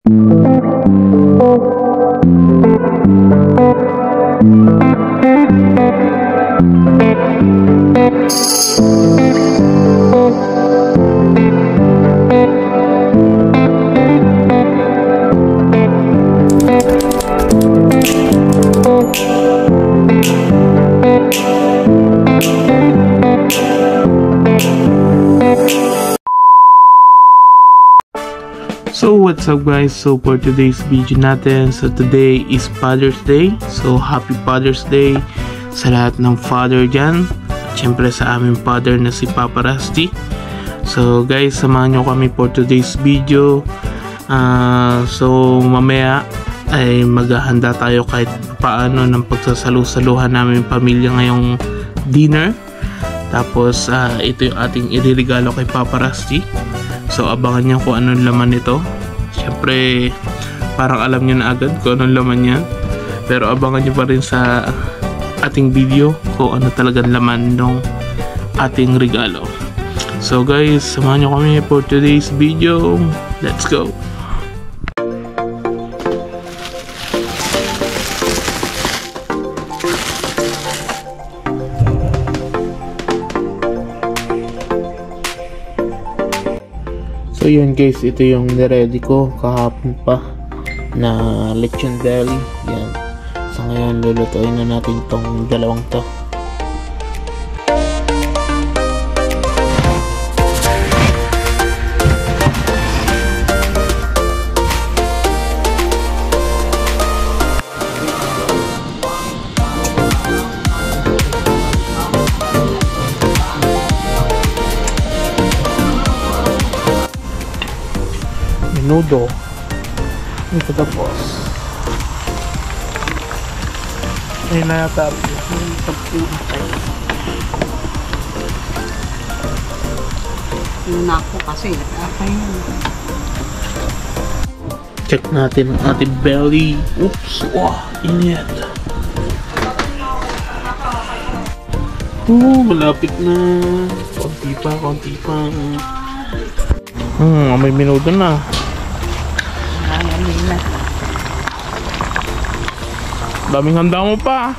So what's up guys, so for today's video natin, so today is Father's Day, so happy Father's Day sa lahat ng father dyan, at syempre sa aming father na si Papa Rusty. So guys, samahan nyo kami for today's video. So mamaya ay maghahanda tayo kahit paano ng pagsasalu-saluhan namin pamilya ngayong dinner. Tapos ito yung ating iririgalo kay Papa Rusty. So abangan nyo kung anong laman nito. Siyempre parang alam nyo na agad kung anong laman yan, pero abangan nyo pa rin sa ating video kung ano talagang laman ng ating regalo. So guys, samahan nyo kami for today's video. Let's go! So yun guys, ito yung niready ko kahapon pa na lechon belly. Yan. So ngayon lulutuin na natin tong dalawang to. Menudo. Ito tapos. Ayun na yata. Yun ako kasi. Check natin ang ating belly. Oops. Wow. Init. Malapit na. Konti pa. Konti pa. May menudo na. Daming handa mo pa.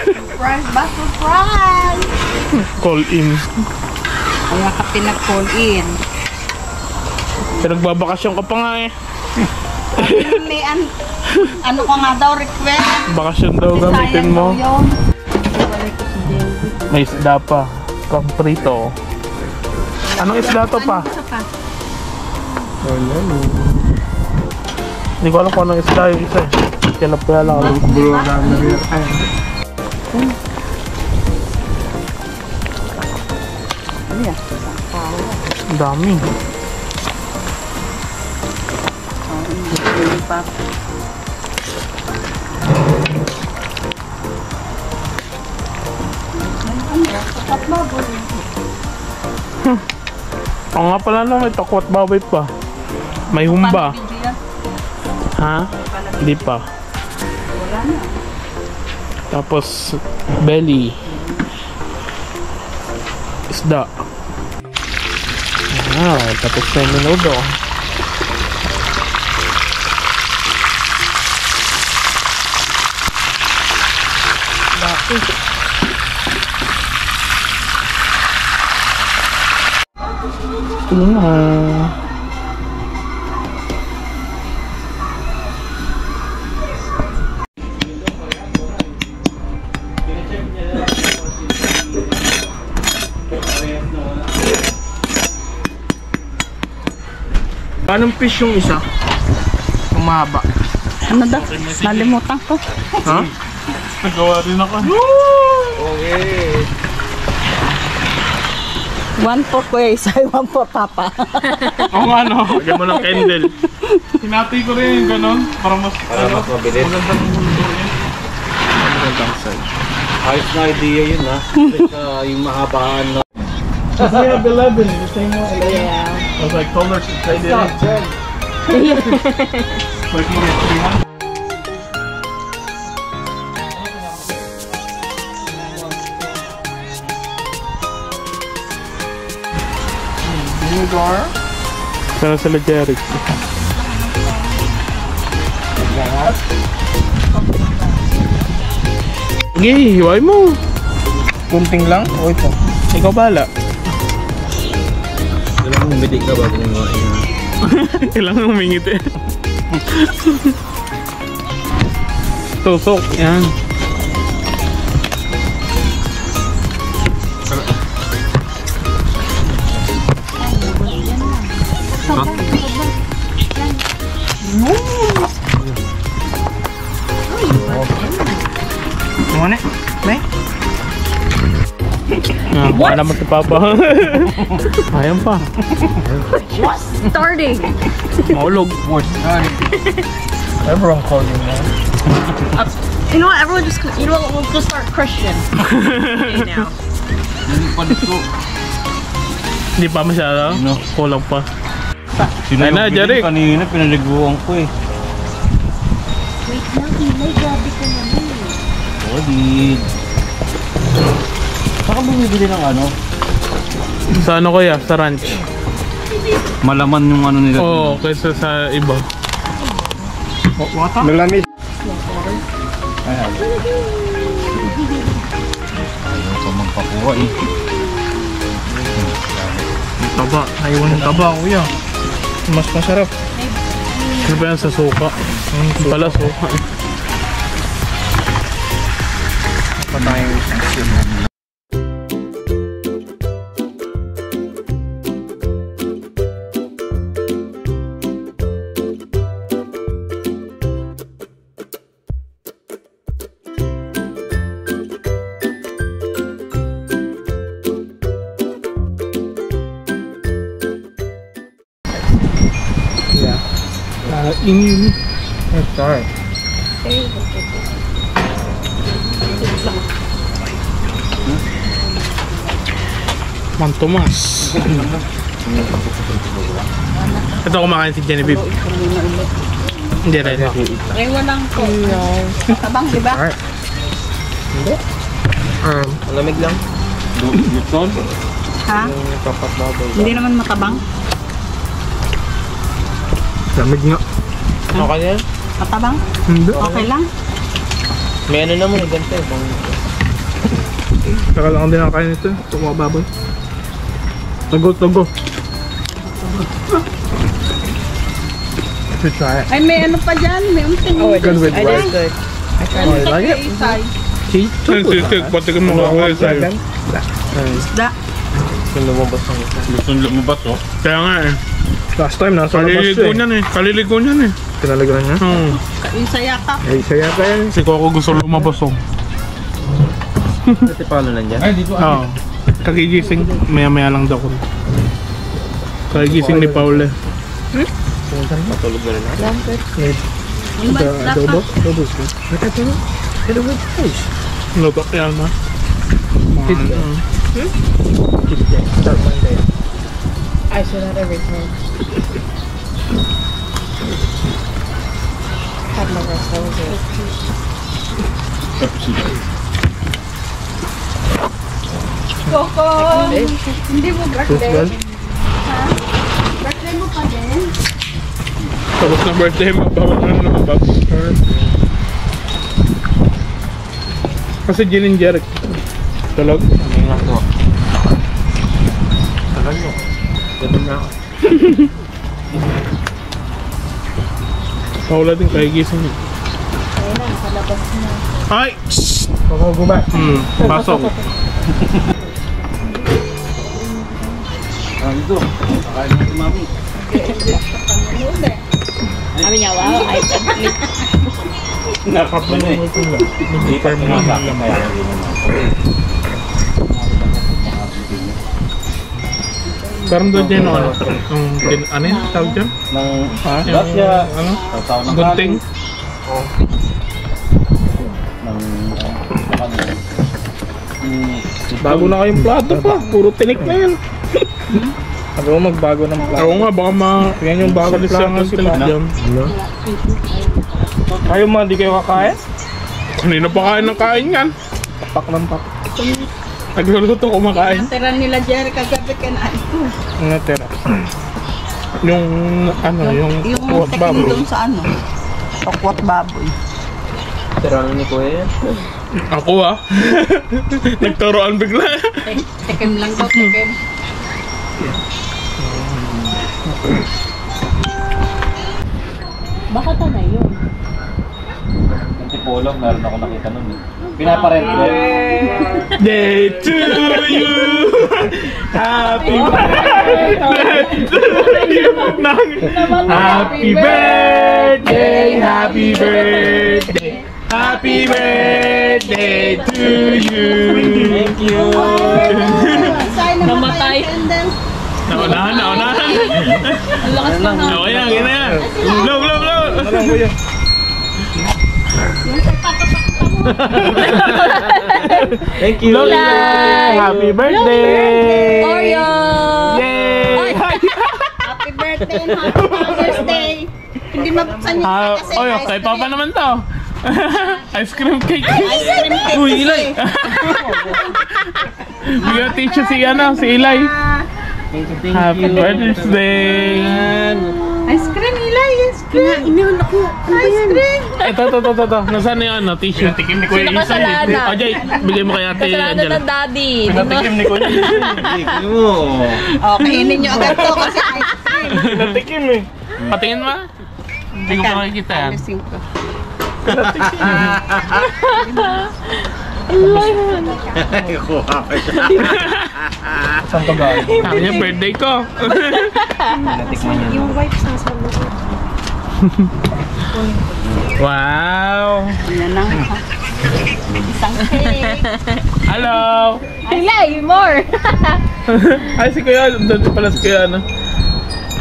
Surprise ba? Surprise! Call in. Kaya ka pinag-call in. Pinagbabakasyon ka pa nga eh. May ano ka nga daw request? Bakasyon daw gamitin mo. May isda pa. Pang prito. Anong isda to pa? Hindi ko alam kung anong isda yung isa eh. Tilapia lang. Ang dami. Oo nga pala no, may takwat baboy pa. May humba. Ha? Hindi pa. Tapos belly. Isda. Tapos may menudo. Anong fish yung isa? Yung mahaba. Ano daw? Nalimutan ko. Ha? Nagawa rin ako. Okay. 1 for Kuya Isay, 1 for Papa. Oo nga no, lagyan mo ng candle. Hinati ko rin yung gano'n para mas mabilis. Magandang mundo yun. Magandang size. Ayos na idea yun ha. Yung mahabaan na. Because we have 11, the same one. Yeah. I was like, colors, I did it. 10. Like you get 300. Vinegar. Sana sila Jeric. Sige, hiway mo. Kunting lang? O ito? Ikaw bala. Kailangan umiti ka bago mo yun. Kailangan humingit eh. Tusok, yan. Ano May? What? Naman si Papa. Ayan pa. Starting. Maulog. Everyone called you man. You know what? Everyone just, you know what? We'll just start Christian. Okay, now. Hindi pa masyado. No. Kulang pa. Sino Ay na, Jeric. Kanina pinaliguan ko eh. Wait, Naki, may gabi ka naman. Solid. Saka bumibili ng ano? Sa ano kuya? Sa ranch. Malaman yung ano nila. Oo, kaysa sa iba. Malamit. Ayaw pa magpakuha eh. Taba. Naiwan ng taba, kuya. Mas masarap. Ano ba yan sa suka? Pala suka. Pa tayong isang sim. Let's start. Mang Tomas. Ito kumakain si Genevieve. Hindi rin. Ewan lang po. Tabang, di ba? Malamig lang. Luton? Ha? Papat baboy. Hindi naman matabang. Lamig nga. Okay yan? Matabang? Hindi. Okay lang? May ano naman, ganito eh. Saka lang din ang kain nito. Tumawa baboy. Tago. Should try it. Ay, may ano pa dyan. May unting. Good with rice. Good. Oh, you like it? Cheese? Pati ka makakain sa'yo. Isda. Yung lumabas ng isa. Gusto nyo lumabas oh. Kaya nga eh. Last time, nasa labas Kaliligo siya niyan eh. Kaliligo niyan eh. Pinalagaan niya? Oo. Yung sa yakap. Ay, isa yata yan. Si Coco gusto lumabas oh. Ito paano lang dyan? Ay, dito Oo. Kagigising. Maya-maya lang daw ko. Kagigising ni Paula. Matulog na rin na. Yung ba, Adobo? dapat. Adobo is good. Adobo is fish. Luto yan na. Start Monday. I should have everything. Had my rest, that was it. Coco! Hindi mo birthday? Well, Ha? Birthday mo pa din? Tapos na birthday mo. Bawal na lumabas. Kasi gin and Jeric. Talog. ano yung lang ito? Tagal nyo. Ganun na ako. Paula din kagigising niya. Ayun na, sa labas na. Ay! Pagkagubay. Pasok. Ah, dito. Kakain natin mami. Sabi niya, wow, I can't eat. Nakap na eh. Hindi pa mo na kaya hindi naman. Parang doon din ano? Ano yun? Tawag dyan? Ng Yung Gasya. ano? Tawag ng Gunting? Bago na kayong plato pa. Puro tinik na yan. Sabi mo magbago ng plato. Oo nga, baka Yan yung bagong salis ang plato si tinik Pa. dyan. Kayo mga di kayo kakain? Kanina pa kain ng kain yan. Pak ng pak. Naglulutong kumakain. Natira nila Jerry kagabi kinain ko. Ang natira. Yung ano, yung Yung what tekin baboy. doon sa ano. Tokwat baboy. Pero ano ni Kuya yan? Ako nagturoan bigla. Tikim lang daw, tikim. Baka tanay yun. Yung tipolong, meron ako nakita nun eh. Pinaparent ko. Day to you. Happy birthday to you. Happy birthday, happy birthday. Happy birthday to you. Thank you. Namatay. Naunahan. Ang lakas pa na. Okay yan, ganyan. Blow. Ano lang Kuya? Thank you. Blow. Happy birthday. Oreo! Yay! Happy birthday and happy Father's Day! Hindi mabuksan yung kasi Oy, ice kay cream. Papa naman to. Ice cream cake. Ice cream cake. Uy, Ilay. Bigyan teacher si Ilay. Happy birthday. Ice cream, Ilay. Ice cream. Iniwan ako. Ice cream. Ito. Nasaan na yung tissue? Tikim ni Kuya Sino kasalanan? O, Jay, bigay mo kay ate Kasalanan Angela. ng daddy. Pinatikim ni Kuya. Tikim mo. Okay, inin nyo agad to kasi ice cream. Natikim eh. Patingin mo. Hindi ko makikita yan. Alisin ko. Kuha ka siya. Saan ka ba? Sabi niya, birthday ko. Natikman niya. Yung wipes nasa loob. Wow. Yan ang isang cake. Hello. Hilay, more! Ay, si Kuya. Doon pala si Kuya,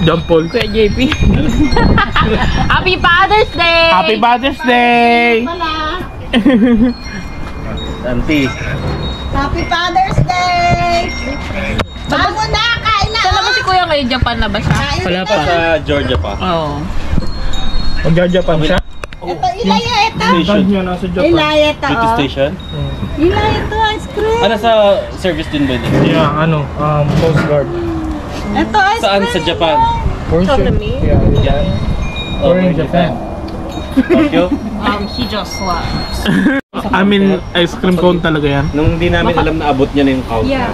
John Paul. Kuya JP. Happy Father's Day! Happy Father's Day! Auntie. Happy Father's Day! Bangon na! Kain na! Saan naman si Kuya ngayon? Japan na ba siya? Kain Wala na. pa. Sa Georgia pa. Oo. Mag-Japan siya? Ito, Ilay ito. Station. Niya nasa Japan. Ilay ito. British station? Ilay ito, ice cream. Ano sa service din ba din? Yeah, Coast Guard. Ito, ice Saan cream. sa Japan? Yeah, Yan. Or in Japan. Tokyo? He just left. I mean, ice cream cone talaga yan. Nung hindi namin alam na abot niya na yung count. Yeah.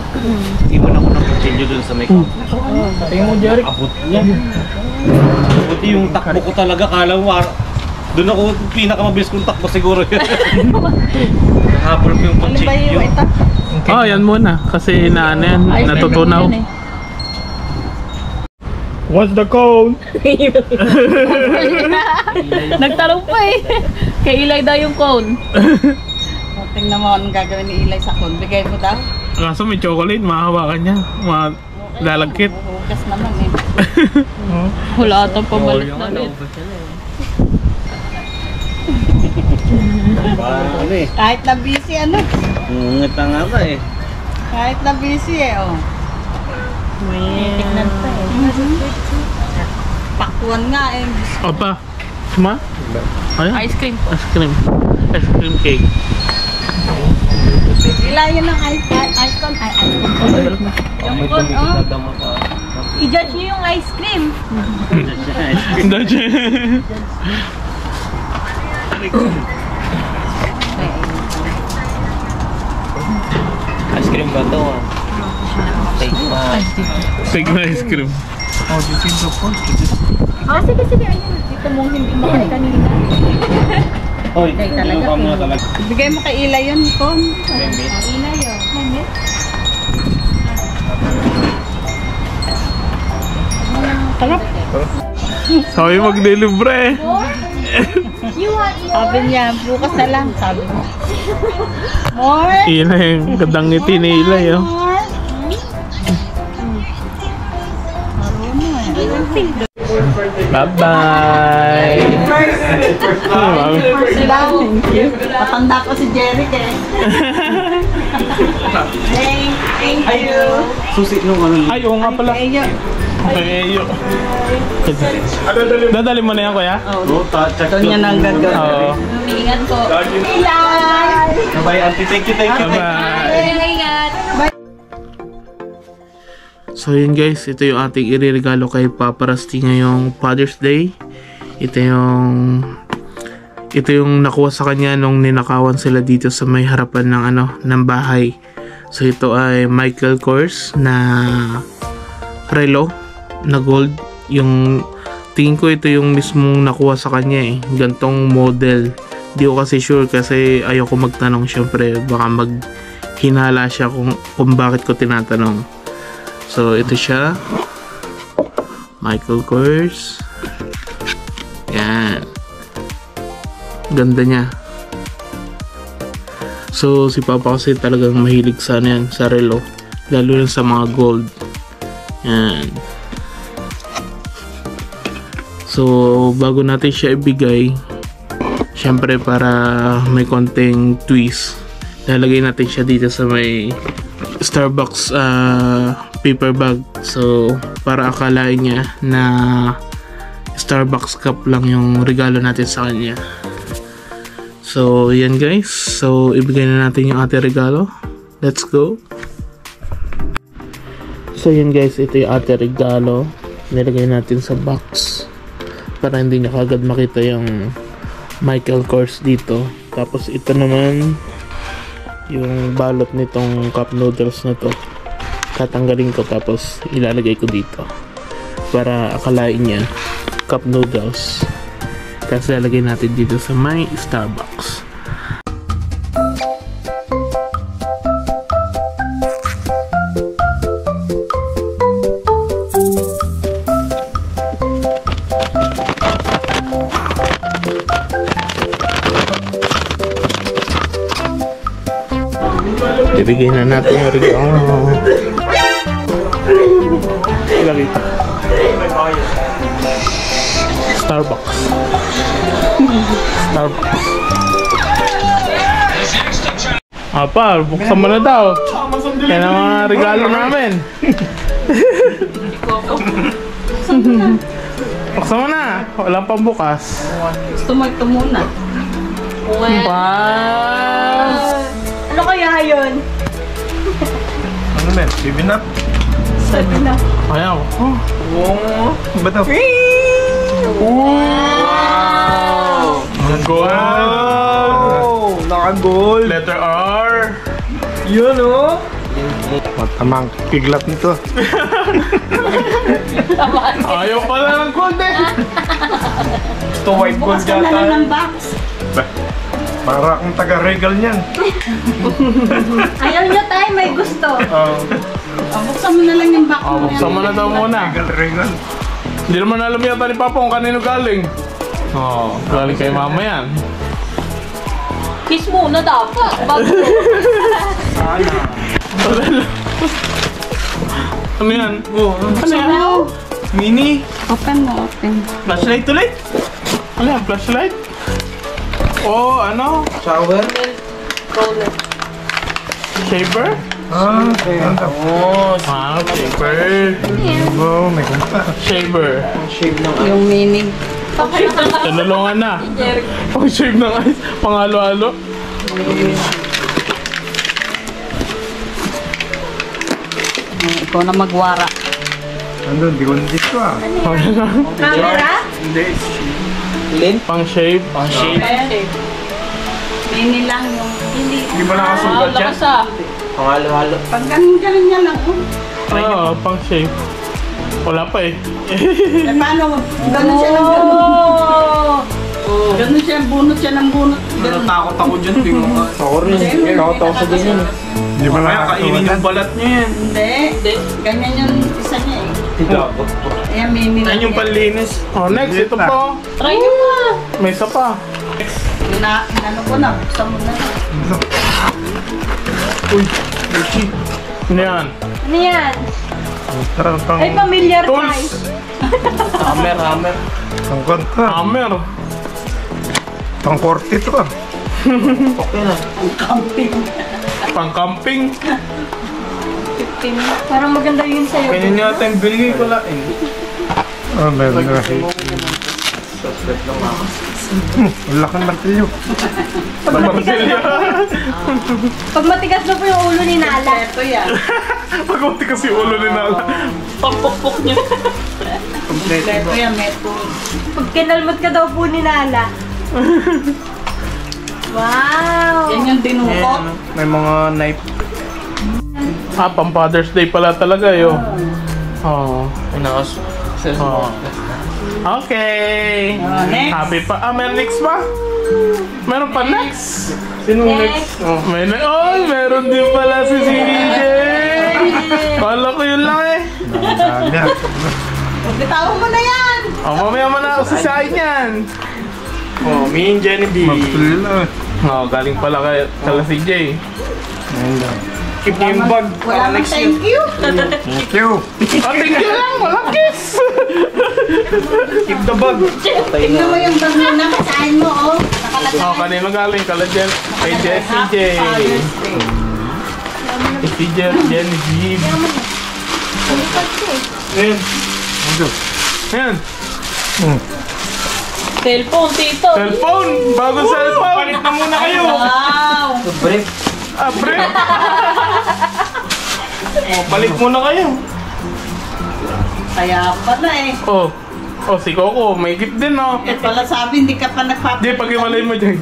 Iwan ako ng kutsilyo dun sa may count. Tingin mo, Jeric. Abot niya. Buti yung takbo ko talaga, kala mo, doon ako pinakamabilis kong takbo siguro yun. Habol ko yung Ano ba kutsilyo. yung ito? Oh, yan muna. Kasi natutunaw. What's the cone? Nagtanong pa eh. Kay Ilay daw yung cone. Tingnan mo anong gagawin ni Ilay sa kun. Bigay mo daw. Kaso may chocolate, mahahawakan niya. Lalagkit. Hugas naman eh. Wala atang pabalik na ulit. Ano eh. Kahit na busy ano. Ngita nga ba eh. Kahit na busy eh. Oh. Tignan pa eh. Pakwan nga eh. Opa. Ma? Ayan. Ice cream po. Ice cream. Ice cream cake. Ilay yun ng ice cream. Yung kun, oh. I-judge niyo yung ice cream. Ice cream ba ito? Take na. Take na ice cream. Oh, sige. Ayun. Dito mong hindi makay kanina. Hoy, ano ka muna talaga? Bigay mo kay Ilay yun, kun. Ilay yun. Sabi mag-delibre. Sabi niya, bukas na lang, sabi mo. More? Ilay, yung gandang ngiti ni Ilay. Oh. More? Bye-bye. Patanda ko si Jeric eh. Thank you. Susi nung ano. Ay, oo nga pala. Thank you. Okay, dadali mo na yan, kuya? Oh, check Ito niya nang gagawin. Oo. Ingat po. Ilay! Bye, auntie. Thank you. Bye-bye. Ingat. So yun guys, ito yung ating iririgalo kay Papa Rusty ngayong Father's Day. Ito yung ito yung nakuha sa kanya nung ninakawan sila dito sa may harapan ng ng bahay. So ito ay Michael Kors na relo na gold. Yung tingin ko ito yung mismong nakuha sa kanya eh, gantong model. Di ko kasi sure kasi ayoko magtanong, syempre baka maghinala siya kung bakit ko tinatanong. So ito siya, Michael Kors. Yan, ganda niya. So si Papa kasi talagang mahilig sa yan, sa relo, lalo na sa mga gold. Yan. So bago natin siya ibigay, syempre para may konting twist, lalagay natin siya dito sa may Starbucks paper bag. So para akalain niya na Starbucks cup lang yung regalo natin sa kanya. So yan guys, so ibigay na natin yung ating regalo. Let's go. So yan guys, ito yung ating regalo. Nilagay natin sa box para hindi niya kagad makita yung Michael Kors dito. Tapos ito naman yung balot nitong cup noodles na to, tatanggalin ko tapos ilalagay ko dito para akalain niya cup noodles, kasi lalagay natin dito sa may Starbucks. Ibigay na natin yung regalo. Ilagay ito. Starbucks. Starbucks. Apa, buksan mo na daw. Yan ang mga regalo namin. Buksan mo na. Walang pambukas. Gusto mo ito muna. Wow! Ano kaya yun? Ano men? 7-Up? 7-Up. Ayaw. Oo. Ba't ako? Wow! Gold! Wow! Naka-gold! Letter R. Yun o! Matamang kiglat nito. Ayaw pala ng gold eh. Ito white gold Bukas ka na lang yata. ng box. Para akong taga-regal niyan. Ayaw niya tayo, may gusto. Buksan mo na lang yung box mo. Buksan mo na daw muna. Regal. Hindi naman alam yata ni Papa kung kanino galing. Galing kay Mama yan. Kiss muna dapat. Bago. Ano yan? Ano yan? Mini? Open mo, open. Flashlight ulit? Ano yan? Flashlight? Oh, ano? Shower? Shaver? Ganda. Shaver. Oh, may kumpa. Shaver. Yung meaning. Tinulungan na. Pang-shave ng ice. Pang-halo-halo. Ikaw na magwara. Andun, di ko nandito ah. Camera? Hindi. Pang-shave. Mini lang yung hindi. Hindi mo nakasugat dyan? Pangalo-halo. Pag ganun niya lang. Oo, pang-shave. Wala pa eh. Paano? Ganun siya ng ganun. Ganun siya, bunot siya ng bunot. Natakot ako dyan. Ako rin. Takot ako sa ganyan. Hindi mo Kaya kainin yung balat niya yan. Hindi. Ganyan yung isa niya eh. Takot. Ayan, mini lang. Yan yung panlinis. Oh, next. Ito pa. Try nyo pa. May isa pa. Ano ko na, buksan mo na. Uy. Ano yan? Ano yan? Tara, pang... Ay, familiar Tools. price. Hammer. Pang kontra. Hammer. Pang korte ito ah. Okay na. Camping. Pang-camping. 15. Parang maganda yun sa'yo. Ganyan yata yung binigay ko lang. Oh, meron na. Ang laki ng martilyo. Pag matigas na po yung ulo ni Nala. Ito yan. Pagkunti kasi ulo ni Nala. Pampukpok niyo. Ito yan, meto. Pag kinalmot ka daw po ni Nala. Wow! Yan yung dinukot. May mga knife. Pang Father's Day pala talaga yun. Oh. Pinakas. Oh. Okay. Next. Happy pa. Meron next pa? Meron pa next? Sinong next? Oh. Meron din pala si CJ. Kala ko yun lang eh. Bitawan mo na yan! Mamaya mo na ako sasayin yan. Oh, me and Jenny B. Galing pala kala si CJ. Keep niyo yung bag. Wala mang thank you! Thank you. Thank you lang. Walang kiss. Keep the bag. Tingnan mo yung bag mo na kasahin mo, oh. Nakalagay. Kanino galing? Kala Jen. Kay CJ. Si Jen Jeep. Ayan. Ayan. Cellphone, tito. Cellphone. Bagong cellphone. Palit na muna kayo. Wow! Break. Pre. Palit muna kayo. Kaya pala eh. Si Coco. May gift din, no? Eh pala sabi, hindi ka pa nagpapalita. Hindi, pag-imalay mo dyan.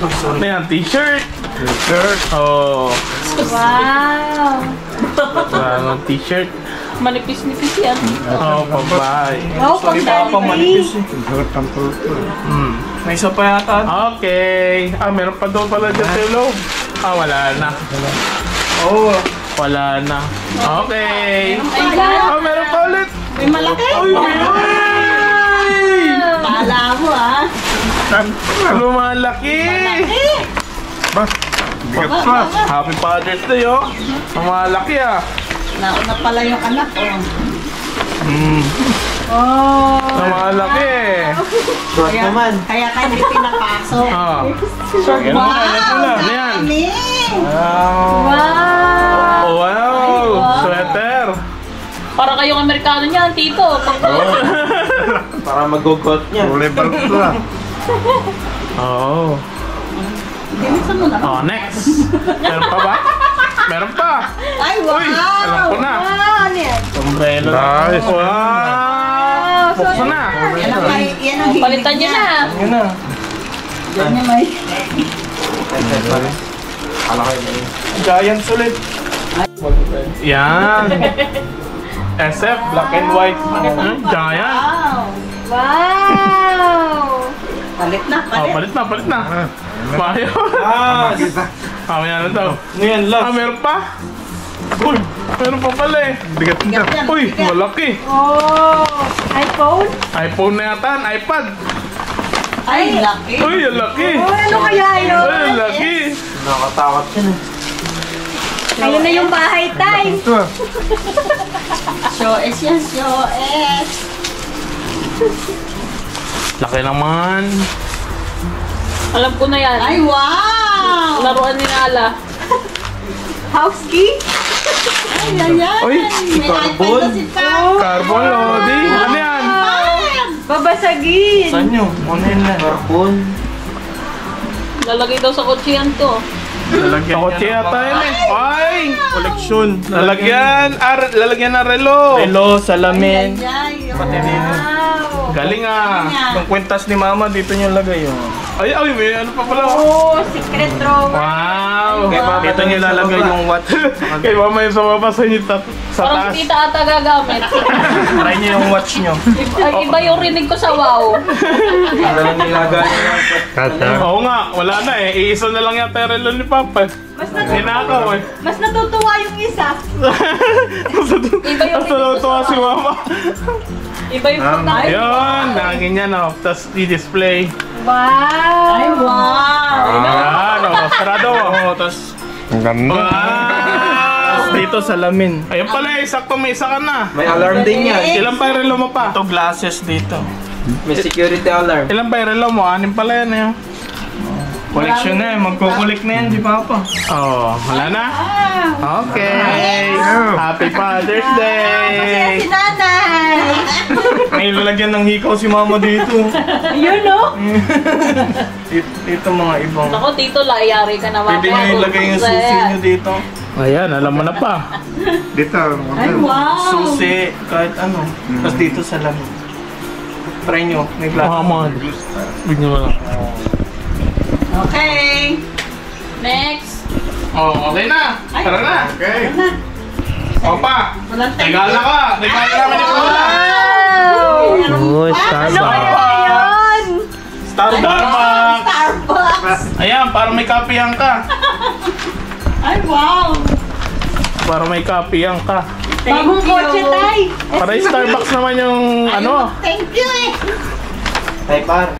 Ano yan? T-shirt. T-shirt. Oh. Wow! Ano, t-shirt. Manipis-nipis yan. Oh, pabay. Wow, pang-dali. May isa pa yata. Okay. Meron pa daw pala dyan sa loob. Wala na. Oo. Wala na. Okay. Meron pa ulit. May malaki. Pala mo ah. Lumalaki. Happy Father's Day, oh. Lumalaki, Nauna pala yung anak, oh. Lumalaki. Short naman. Kaya ka hindi pinapasok. Wow. Wow! Ano yan? Dami! Wow! Wow. Sweater. Para kayong Amerikano niyan, tito. Para mag-gogot niya. Oh. Bilisan mo na. Next. Meron pa ba? Meron pa. Ay, wow! Uy, alam ko na. Wow! Ano yan? Sombrero. Nice. Wow. Buksan na. Yan ang hilig Palitan niyo na. Yun na. Yan niya may... Giants ulit. Yan. SF, black and white. Giant. Wow! Wow! Palit na, palit. Palit na. Mayo. Mamaya na daw. Ngayon lang. Meron pa? Uy, meron pa pala eh. Bigat yan, Uy, bigat. malaki. Oh! iPhone? iPhone na yata, iPad. Ay, laki. Uy, ang laki. Oh, ano kaya yun? Uy, ang laki. Nakatakot yan eh. Ayun na yung bahay time. Show S yan, show S. Laki naman. Alam ko na yan. Ay, wow! Laruan ni Nala. House key? Ay, ay, ay. Uy, may iPad na si Papa. Carbon loading. Ano yan? Babasagin. Saan nyo? Ano yun na? Carbon. Lalagay daw sa kotse yan to. Lalagyan Kotse yata yun eh. Ay! Koleksyon. Lalagyan ng relo. Relo, salamin. Ay, Pati din. wow. Galing Yung kwentas ni mama, dito nyo lagay yun. Ay, may ano pa pala. Oh, secret drawer. Wow! Dito nyo lalagay yung watch. Kay mama yung sumabas sa inyo sa Parang taas. si tita ata gagamit. Try nyo yung watch nyo. Iba yung rinig ko sa wow. Para nilagay niya. Oo nga, wala na eh. Iisa na lang yata yung relo ni Papa. Ninakaw eh. Mas natutuwa yung isa. Iba yung rinig ko Tuwa si sa wow. mama. Iba yung pagkain. Ayun, nakaganyan oh. Tapos i-display. Wow. Ay, wow. Ayan, oh. Sarado oh. Oo, tapos Wow! dito salamin. Ayun pala eh, sakto may isa ka na. May alarm din yan. Ilan pa yung relo mo pa? Ito glasses dito. May security alarm. Ilan pa yung relo mo? 6 pala yan eh. Koleksyon na eh. Magkukulik na yan, di ba pa? Oh, wala na? Okay. Happy Father's Masaya Day! si nanay. May lalagyan ng hikaw si mama dito. Yun, no? Dito mga ibang. Ako, tito, layari ka naman. Pwede nyo ilagay yung susi nyo dito. Ayan, alam mo na pa. Ay, wow. Susi, kahit ano. Tapos dito salamin. Try nyo. May glass. Bigyan mo lang. Okay. Next. Oh, okay na. Tara na. Okay. Ano na? Opa. Walang thank Regala you. ka. Regala namin yung wala. Oh, Starbucks. Ayun! Starbucks. Starbucks. Ayan, para may kapihan ka. Ay, wow. Para may kapihan ka. Bagong kotse, tay. Para yung Starbucks naman yung ano. Thank you eh. Hey, par.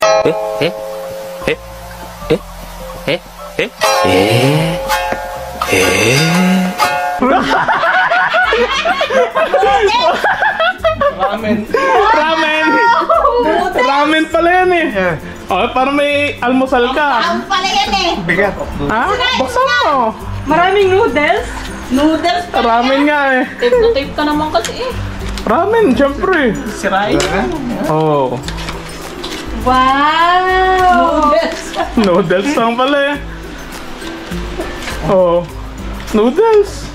Ramen. Ramen pala yan eh. Oh, para may almusal ka. Ang pala yan eh. Bigat. Ha? Buksan mo. Maraming noodles. Noodles pa. Ramen nga eh. Tape na tape ka naman kasi eh. Ramen, syempre. Sirain. Oh. Wow! Noodles. Noodles lang pala eh. Oh. Noodles.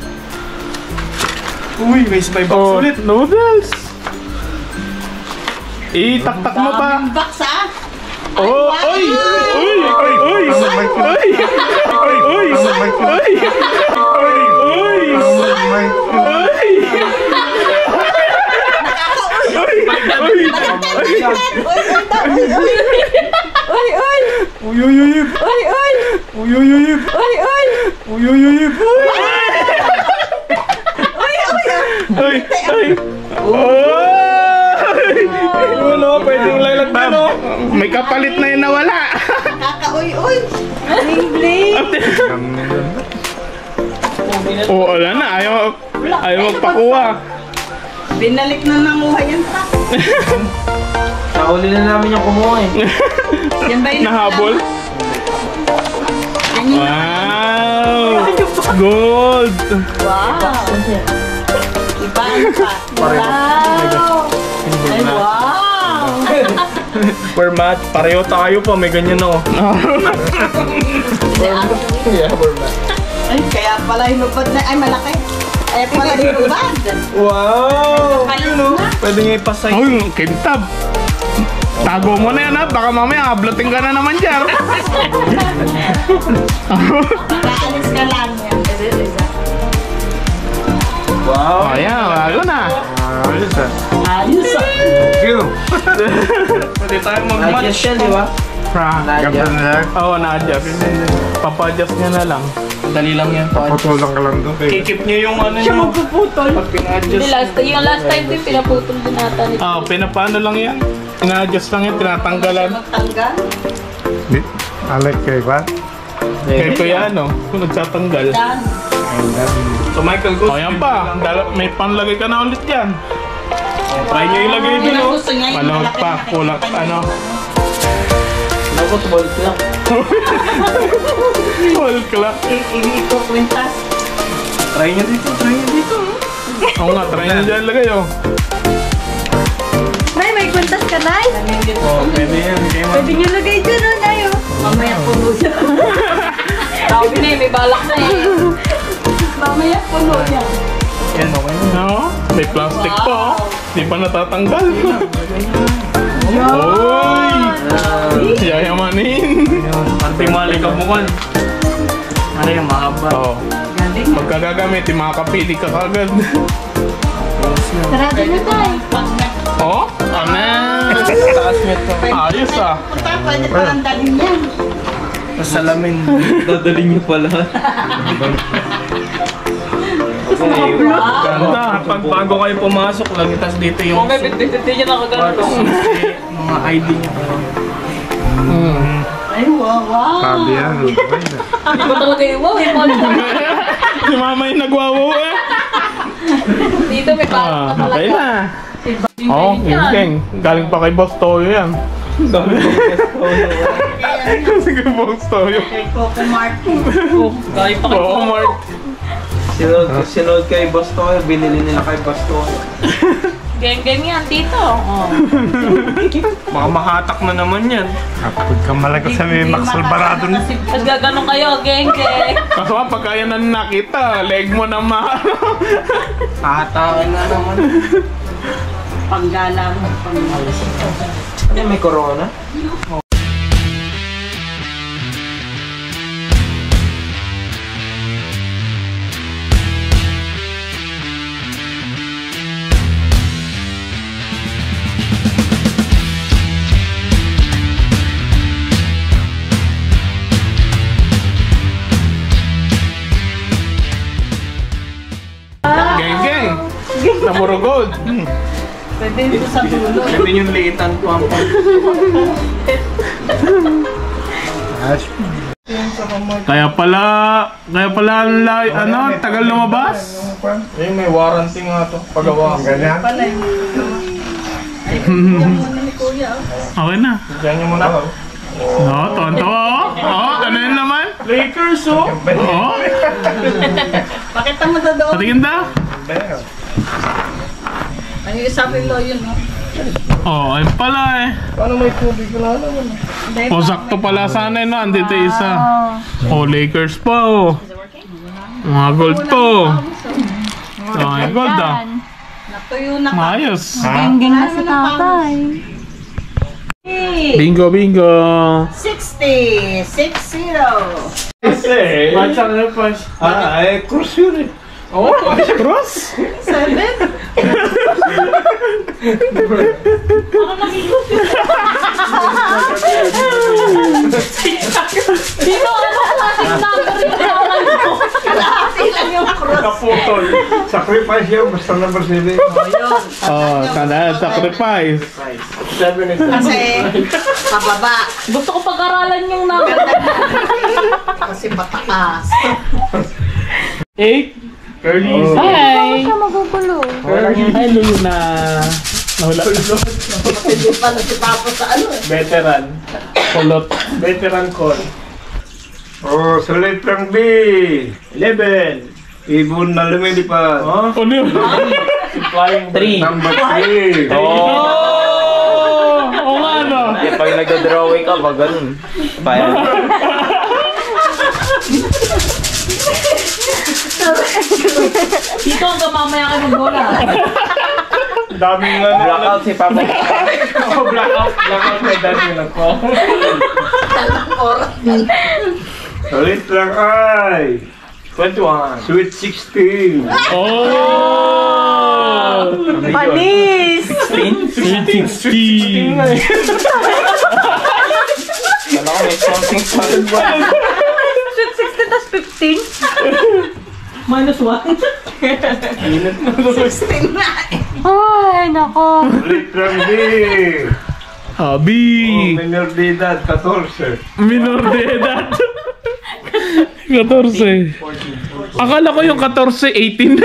Uy, may spy box Oh, ulit. noodles. Itaktak mo pa. Daming box ah. Oh, oy! Uy! Uy! Uy! Uy! Uy! Uy! Uy! Uy! Ano, pwedeng lalagyan, no? May kapalit na yun nawala. Nakaka-uy-uy. Bling-bling. Oo, wala na. Ayaw magpakuha. Binalik na nanguha yan pa. Nahuli na namin yung kumuha eh. Yan ba yung Nahabol? Yan yung Wow! Gold! wow. Iba ano pa? Wow. Ay, wow. We're match. Pareho tayo pa. May ganyan ako. Yeah, we're match. Ay, kaya pala yung lubad na, ay malaki. Ay, pala yung lubad. Wow! Ayun, Yun o. Pwede nga ipasay. Ay, kintab! Tago mo na yan ha, baka mamaya hablating ka na naman dyan. Kaalis ka lang yan. Wow! Ayan, bago na. Ayos ah. Ayos ah. Pwede tayo mag-match. Adjust yan, di ba? Oo, na-adjust. Papa-adjust niya na lang. Dali lang yan. Patulang ka lang doon. Kikip niyo yung ano Siya nyo. magpuputol. Pag pina-adjust. Yung last time din pinaputol din nata nito. Oo, pinapaano lang yan. Ina-adjust lang yan, tinatanggalan. Magtanggal. Alek kay ba? Kaya ko yan, no? Kung nagtatanggal. Dan. So Michael, go. O, yan pa. May panlagay ka na ulit yan. Try nyo ilagay din, Yun ang no? gusto niya, yung Malawag malaki pa, na kulak, nakikita ano. niya. Ako, tumalit lang. Wall clock. Ikukwintas. Try nyo dito, try nyo dito. Oo nga, try nyo dyan lagay, oh. Nay, may kwintas ka, Nay? Oh, pwede yan. Pwede nyo lagay dyan, oh, Nay, oh. Mamaya puno siya. Sabi na eh, may balak na eh. Mamaya puno siya. Yan, okay na. No? May plastic pa, oh. Di pa natatanggal. Uy! Yayamanin. Pati malikap mo kan. Ano yung mahaba? Oo. Galing. Pagka gagamit, makakapili ka kagad. Sarado na, Tay. Oh? Ano? Taas nyo ito. Ayos ah. Punta, pwede parang dalhin yan. Masalamin. Dadali nyo pala. Okay. Ganda. Pag bago kayo pumasok, lagitas dito yung Okay, bitin niya nakagano. mga ID nyo. Ay, wow, wow. Sabi yan. Hindi ko talaga iwaw. Si mama yung nagwawaw eh. Dito may balak na Okay talaga. na. Oh, yung galing pa kay Boss Toyo yan. Sige, Boss Toyo. Kay Coco Martin. Kaya pa kayo. Oo, Mark. Sinod kay Bastoy, binili nila kay Bastoy. Geng-geng yan, dito. Oh. Baka mahatak na naman yan. Kapag ka malakas sa may Max Alvarado na. At gaganon kayo, geng-geng. Kaso nga, pagka yan na nakita, leg mo na Hahatakin na naman. Panggalang. Panggalang. May corona? Geng, geng. Namurugod. Pwede ito sa dulo. Pwede yung liitan ko ang Kaya pala ano, tagal lumabas. Eh, may warranty nga to. Pagawa. Ganyan? Pala yung... Ay, yung muna ni Kuya. Okay na. Diyan nyo muna. No, tonto. Oh, ano yun naman? Lakers, oh! Oo. Pakita mo na doon. Patingin daw. Ay, isapin lo yun, no? Oh, ayun pala eh. Paano may tubig? Wala naman. O, sakto pala sana yun, no? Andito isa. Oh, Lakers po. Oh. Mga gold po. Oh, may gold ah. Natuyo na ka. Maayos. Geng na si tatay. Bingo, bingo. 60! 60! Kasi, Watch ang repas. ay, cross yun eh. Oh, cross? 7? Dito, ano klaseng number yung naman mo? Kalahati lang yung cross. Kaputol. Sacrifice yun, basta number 7. Oh, tanda, sacrifice. 7 is Kasi, pababa. Gusto ko pag-aralan yung number. Kasi mataas. 8. Curly. Hi! Hi, Luna. Nahula. Hindi pa na si Papa sa ano eh. Veteran. Kulot. Veteran call. Oh, sa letrang B. 11. Ibon na lumilipad. Oh, ano yun? Flying 3. Number 3. Oh! Oo nga, no? Pag nagda-drawing ka, pag ganun. Bayan. Dito hanggang mamaya kayo mag-bola. Daming Blackout si Papa. Blackout. Blackout may dami lang po. Talang oras. Sa letrang I. 21. Sweet 16. Oh! Panis! 16. Ano ko, may something fun ba? 16 tas 15? Minus 1. 16 na eh. Ay, nako. Letrang B. Abi. Menor de edad, 14. Minor de edad. 14. Akala ko yung 14, 18.